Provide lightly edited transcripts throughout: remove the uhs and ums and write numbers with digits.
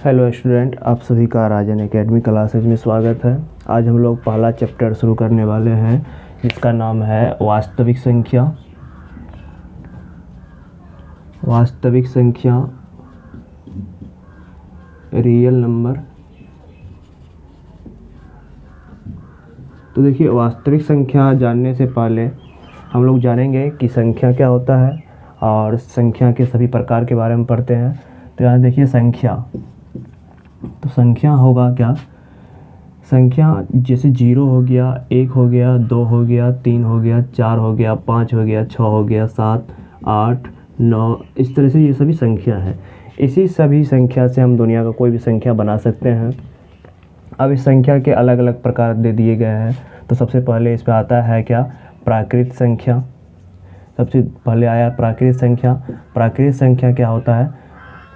Hello student, आप सभी का राजन एकेडमी क्लासेज में स्वागत है। आज हम लोग पहला चैप्टर शुरू करने वाले हैं जिसका नाम है वास्तविक संख्या। वास्तविक संख्या, रियल नंबर। तो देखिए, वास्तविक संख्या जानने से पहले हम लोग जानेंगे कि संख्या क्या होता है और संख्या के सभी प्रकार के बारे में पढ़ते हैं। तो यहाँ देखिए संख्या, तो संख्या होगा क्या? संख्या जैसे 0 हो गया, 1 हो गया, 2 हो गया, 3 हो गया, 4 हो गया, 5 हो गया, 6 हो गया, 7, 8, 9, इस तरह से ये सभी संख्या है। इसी सभी संख्या से हम दुनिया का कोई भी संख्या बना सकते हैं। अब इस संख्या के अलग अलग प्रकार दे दिए गए हैं। तो सबसे पहले इस पर आता है क्या? प्राकृत संख्या। सबसे पहले आया प्राकृत संख्या। प्राकृत संख्या क्या होता है?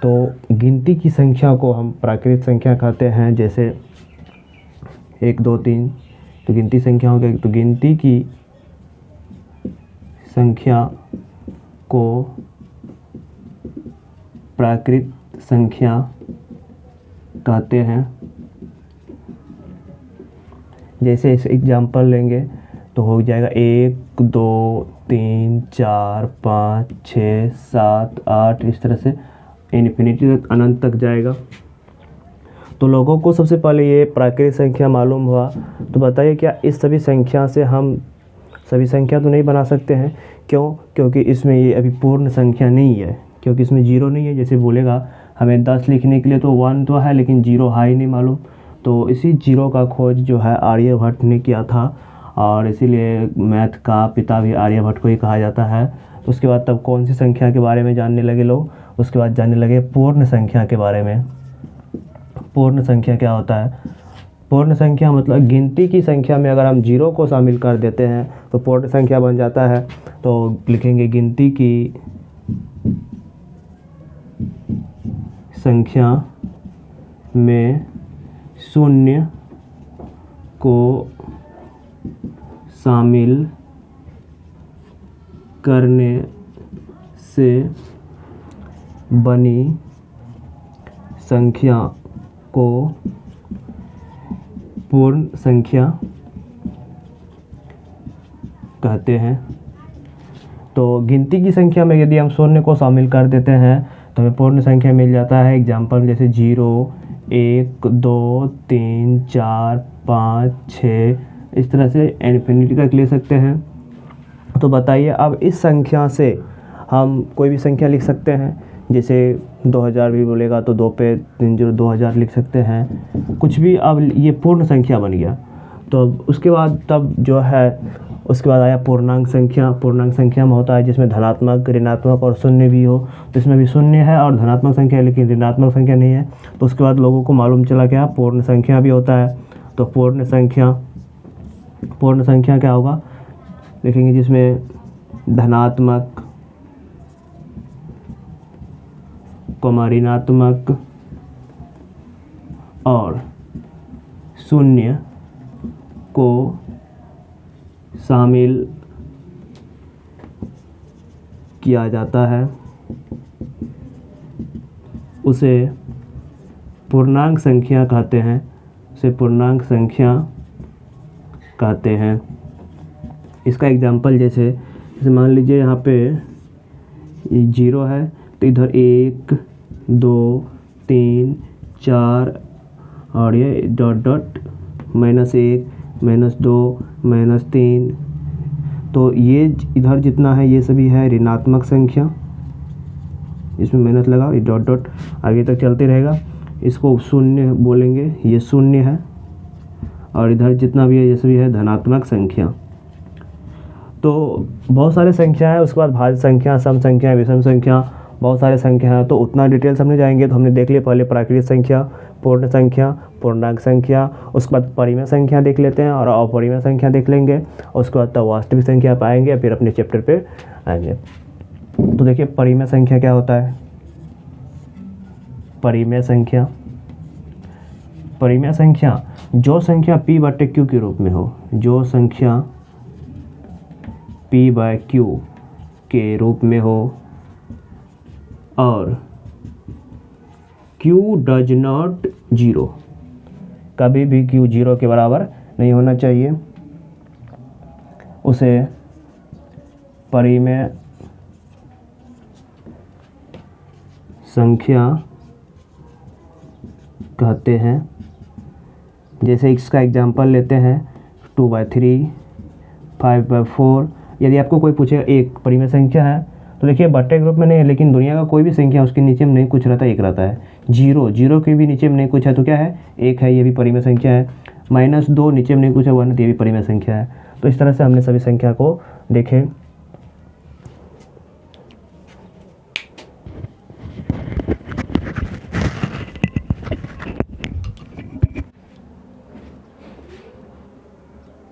तो गिनती की संख्या को हम प्राकृत संख्या कहते हैं। जैसे 1, 2, 3 तो गिनती संख्या हो गई। तो गिनती की संख्या को प्राकृत संख्या कहते हैं। जैसे इस एग्जाम्पल लेंगे तो हो जाएगा 1, 2, 3, 4, 5, 6, 7, 8, इस तरह से इन्फिनिटी तक, अनंत तक जाएगा। तो लोगों को सबसे पहले ये प्राकृत संख्या मालूम हुआ। तो बताइए, क्या इस सभी संख्या से हम सभी संख्या तो नहीं बना सकते हैं? क्यों? क्योंकि इसमें ये अभी पूर्ण संख्या नहीं है, क्योंकि इसमें 0 नहीं है। जैसे बोलेगा हमें 10 लिखने के लिए तो 1 तो है, लेकिन 0 है ही नहीं मालूम। तो इसी 0 का खोज जो है आर्यभट्ट ने किया था, और इसीलिए मैथ का पिता भी आर्यभट्ट को ही कहा जाता है। तो उसके बाद तब कौन सी संख्या के बारे में जानने लगे लोग? उसके बाद जानने लगे पूर्ण संख्या के बारे में। पूर्ण संख्या क्या होता है? पूर्ण संख्या मतलब गिनती की संख्या में अगर हम 0 को शामिल कर देते हैं तो पूर्ण संख्या बन जाता है। तो लिखेंगे गिनती की संख्या में 0 को शामिल करने से बनी संख्या को पूर्ण संख्या कहते हैं। तो गिनती की संख्या में यदि हम 0 को शामिल कर देते हैं तो हमें पूर्ण संख्या मिल जाता है। एग्जाम्पल जैसे 0, 1, 2, 3, 4, 5, 6, इस तरह से इन्फिनिटी तक ले सकते हैं। तो बताइए, अब इस संख्या से हम कोई भी संख्या लिख सकते हैं। जैसे 2000 भी बोलेगा तो 2 पे 3 0 2000 लिख सकते हैं, कुछ भी। अब ये पूर्ण संख्या बन गया। तो उसके बाद तब जो है, उसके बाद आया पूर्णांक संख्या। पूर्णांक संख्या में होता है जिसमें धनात्मक, ऋणात्मक और शून्य भी हो। तो इसमें भी शून्य है और धनात्मक संख्या है, लेकिन ऋणात्मक संख्या नहीं है। तो उसके बाद लोगों को मालूम चला क्या पूर्ण संख्या भी होता है। तो पूर्ण संख्या क्या होगा? देखेंगे जिसमें धनात्मक, ऋणात्मक और शून्य को शामिल किया जाता है, उसे पूर्णांक संख्या कहते हैं। उसे पूर्णांक संख्या कहते हैं। इसका एग्जाम्पल जैसे मान लीजिए यहाँ पे 0 है, तो इधर 1, 2, 3, 4 और ये डॉट डॉट -1, -2, -3। तो ये इधर जितना है ये सभी है ऋणात्मक संख्या। इसमें मेहनत लगाओ, ये डॉट डॉट आगे तक चलते रहेगा। इसको शून्य बोलेंगे, ये शून्य है। और इधर जितना भी है ये सभी है धनात्मक संख्या। तो बहुत सारे संख्या है। उसके बाद भाज्य संख्या, सम संख्या, विषम संख्या, बहुत सारे संख्या हैं। तो उतना डिटेल्स हमने जाएंगे। तो हमने देख लिया पहले प्राकृत संख्या, पूर्ण संख्या, पूर्णांक संख्या। उसके बाद परिमेय संख्या देख लेते हैं और अपरिमेय संख्या देख लेंगे। उसके बाद तब वास्तविक संख्या पाएंगे, फिर अपने चैप्टर पे आएंगे। तो देखिए परिमेय संख्या क्या होता है? परिमेय संख्या, परिमेय संख्या जो संख्या p/q के रूप में हो, जो संख्या p/q के रूप में हो और क्यू डज नॉट जीरो, कभी भी क्यू जीरो के बराबर नहीं होना चाहिए, उसे परिमेय संख्या कहते हैं। जैसे इसका एग्जांपल लेते हैं 2/3, 5/4। यदि आपको कोई पूछे एक परिमेय संख्या है तो देखिए बट्टे ग्रुप में नहीं है, लेकिन दुनिया का कोई भी संख्या उसके नीचे में नहीं कुछ रहता है, एक रहता है। जीरो के भी नीचे में नहीं कुछ है तो क्या है, एक है, ये भी परिमेय संख्या है। -2 नीचे में नहीं कुछ है 1 ये भी परिमेय संख्या है। तो इस तरह से हमने सभी संख्या को देखें।